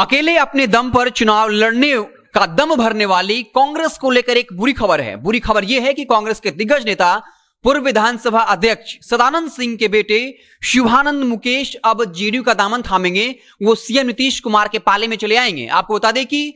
अकेले अपने दम पर चुनाव लड़ने का दम भरने वाली कांग्रेस को लेकर एक बुरी खबर है। बुरी खबर यह है कि कांग्रेस के दिग्गज नेता पूर्व विधानसभा अध्यक्ष सदानंद सिंह के बेटे शिवानंद मुकेश अब जेडीयू का दामन थामेंगे। वो सीएम नीतीश कुमार के पाले में चले आएंगे। आपको बता दें कि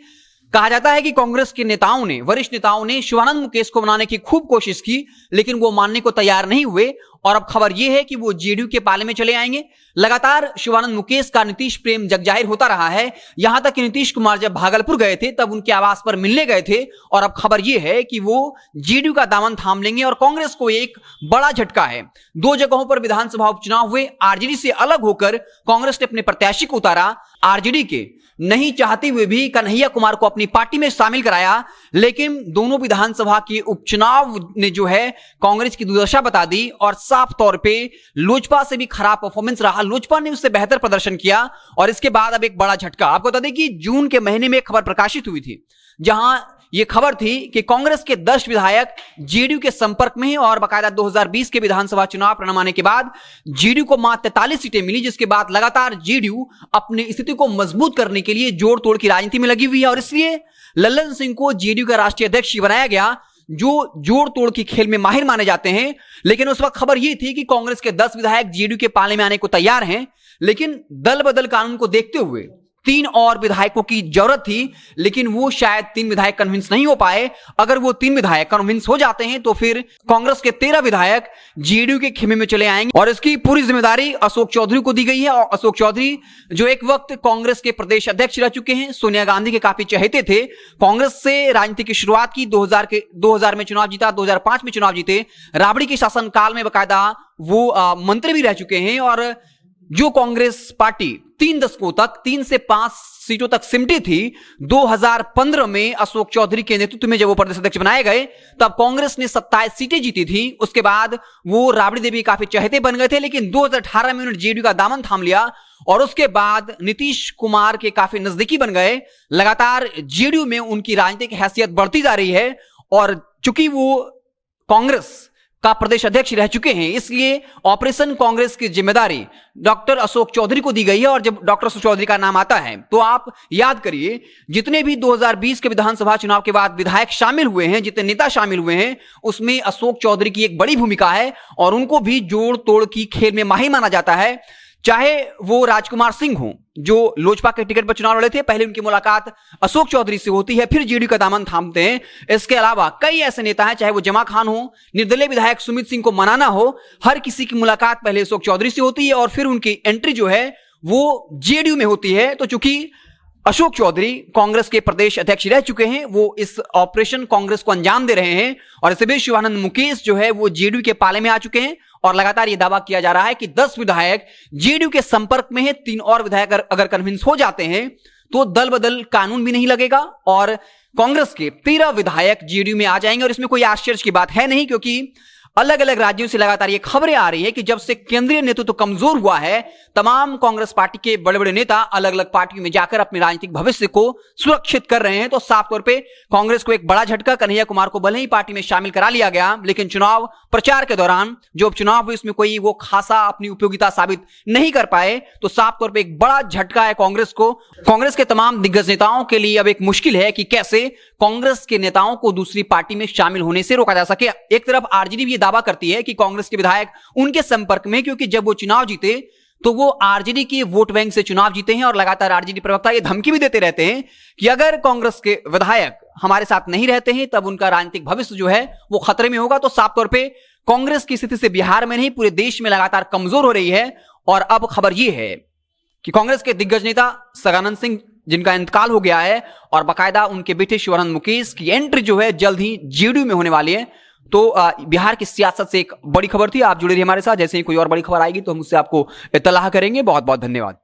कहा जाता है कि कांग्रेस के नेताओं ने, वरिष्ठ नेताओं ने शिवानंद मुकेश को मनाने की खूब कोशिश की, लेकिन वो मानने को तैयार नहीं हुए। और अब खबर यह है कि वो जेडीयू के पाले में चले आएंगे। लगातार शिवानंद मुकेश का नीतीश प्रेम जगजाहिर होता रहा है। यहां तक कि नीतीश कुमार जब भागलपुर गए थे तब उनके आवास पर मिलने गए थे। और अब खबर यह है कि वो जेडीयू का दामन थाम लेंगे और कांग्रेस को एक बड़ा झटका है। 2 जगहों पर विधानसभा उपचुनाव हुए। आरजेडी से अलग होकर कांग्रेस ने अपने प्रत्याशी को उतारा। आरजेडी के नहीं चाहते हुए भी कन्हैया कुमार को अपनी पार्टी में शामिल कराया, लेकिन दोनों विधानसभा के उपचुनाव ने जो है कांग्रेस की दुर्दशा बता दी और साफ तौर पे लोजपा से भी खराब परफॉर्मेंस रहा। लोजपा ने उससे बेहतर प्रदर्शन किया और इसके बाद अब एक बड़ा झटका। आपको बता दें कि जून के महीने में एक खबर प्रकाशित हुई थी, जहां यह खबर थी कि कांग्रेस के 10 विधायक जेडीयू के संपर्क में हैं और बाकायदा 2020 के विधानसभा चुनाव परिणाम आने के बाद जेडीयू को मात्र 43 सीटें मिली, जिसके बाद लगातार जेडीयू अपनी स्थिति को मजबूत करने के लिए जोड़ तोड़ की राजनीति में लगी हुई है। और इसलिए लल्लन सिंह को जेडीयू का राष्ट्रीय अध्यक्ष बनाया गया, जो जोड़ तोड़ की खेल में माहिर माने जाते हैं। लेकिन उस वक्त खबर यह थी कि कांग्रेस के 10 विधायक जेडीयू के पाले में आने को तैयार हैं, लेकिन दल बदल कानून को देखते हुए 3 और विधायकों की जरूरत थी, लेकिन वो शायद 3 विधायक कन्विंस नहीं हो पाए। अगर वो 3 विधायक कन्विंस हो जाते हैं तो फिर कांग्रेस के 13 विधायक जेडीयू के खेमे में चले आएंगे और इसकी पूरी जिम्मेदारी अशोक चौधरी को दी गई है। और अशोक चौधरी जो एक वक्त कांग्रेस के प्रदेश अध्यक्ष रह चुके हैं, सोनिया गांधी के काफी चहेते थे, कांग्रेस से राजनीति की शुरुआत की, 2000 में चुनाव जीता, 2005 में चुनाव जीते, राबड़ी के शासनकाल में बाकायदा वो मंत्री भी रह चुके हैं। और जो कांग्रेस पार्टी 3 दशकों तक 3 से 5 सीटों तक सिमटी थी, 2015 में अशोक चौधरी के नेतृत्व में जब वो प्रदेश अध्यक्ष बनाए गए तब कांग्रेस ने 27 सीटें जीती थी। उसके बाद वो राबड़ी देवी काफी चहेते बन गए थे, लेकिन 2018 में उन्होंने जेडीयू का दामन थाम लिया और उसके बाद नीतीश कुमार के काफी नजदीकी बन गए। लगातार जेडीयू में उनकी राजनीतिक हैसियत बढ़ती जा रही है और चूंकि वो कांग्रेस का प्रदेश अध्यक्ष रह चुके हैं, इसलिए ऑपरेशन कांग्रेस की जिम्मेदारी डॉक्टर अशोक चौधरी को दी गई है। और जब डॉक्टर अशोक चौधरी का नाम आता है तो आप याद करिए, जितने भी 2020 के विधानसभा चुनाव के बाद विधायक शामिल हुए हैं, जितने नेता शामिल हुए हैं, उसमें अशोक चौधरी की एक बड़ी भूमिका है और उनको भी जोड़ तोड़ की खेल में माहिर माना जाता है। चाहे वो राजकुमार सिंह हो जो लोजपा के टिकट पर चुनाव लड़े थे, पहले उनकी मुलाकात अशोक चौधरी से होती है, फिर जेडीयू का दामन थामते हैं। इसके अलावा कई ऐसे नेता हैं, चाहे वो जमा खान हो, निर्दलीय विधायक सुमित सिंह को मनाना हो, हर किसी की मुलाकात पहले अशोक चौधरी से होती है और फिर उनकी एंट्री जो है वो जेडीयू में होती है। तो चूंकि अशोक चौधरी कांग्रेस के प्रदेश अध्यक्ष रह चुके हैं, वो इस ऑपरेशन कांग्रेस को अंजाम दे रहे हैं और इससे भी शिवानंद मुकेश जो है वो जेडीयू के पाले में आ चुके हैं। और लगातार यह दावा किया जा रहा है कि 10 विधायक जेडीयू के संपर्क में है, 3 और विधायक अगर कन्विंस हो जाते हैं तो दल बदल कानून भी नहीं लगेगा और कांग्रेस के 13 विधायक जेडीयू में आ जाएंगे। और इसमें कोई आश्चर्य की बात है नहीं, क्योंकि अलग अलग राज्यों से लगातार ये खबरें आ रही है कि जब से केंद्रीय नेतृत्व कमजोर हुआ है, तमाम कांग्रेस पार्टी के बड़े बड़े नेता अलग अलग पार्टियों में जाकर अपने राजनीतिक भविष्य को सुरक्षित कर रहे हैं। तो साफ तौर पे कांग्रेस को एक बड़ा झटका। कन्हैया कुमार को भले ही पार्टी में शामिल करा लिया गया, लेकिन चुनाव प्रचार के दौरान जो उपचुनाव हुए उसमें कोई वो खासा अपनी उपयोगिता साबित नहीं कर पाए। तो साफ तौर पर एक बड़ा झटका है कांग्रेस को। कांग्रेस के तमाम दिग्गज नेताओं के लिए अब एक मुश्किल है कि कैसे कांग्रेस के नेताओं को दूसरी पार्टी में शामिल होने से रोका जा सके। एक तरफ आरजेडी भी दावा करती है कि कांग्रेस के विधायक उनके संपर्क में, क्योंकि जब वो चुनाव जीते तो वो आरजेडी के वोट बैंक से चुनाव जीते हैं और लगातार आरजेडी प्रवक्ता ये धमकी भी देते रहते हैं कि अगर कांग्रेस के विधायक हमारे साथ नहीं रहते हैं तब उनका राजनीतिक भविष्य जो है वो खतरे में होगा। तो साफ तौर पे कांग्रेस की स्थिति से बिहार में नहीं पूरे देश में लगातार कमजोर हो रही है। और अब खबर ये है कि कांग्रेस के दिग्गज नेता सदानंद सिंह जिनका इंतकाल हो गया है और बाकायदा उनके बेटे शिवानंद मुकेश की एंट्री जो है जल्द ही जेडीयू में होने वाली है। तो बिहार की सियासत से एक बड़ी खबर थी। आप जुड़े रहिए हमारे साथ, जैसे ही कोई और बड़ी खबर आएगी तो हम उससे आपको इत्तला करेंगे। बहुत बहुत धन्यवाद।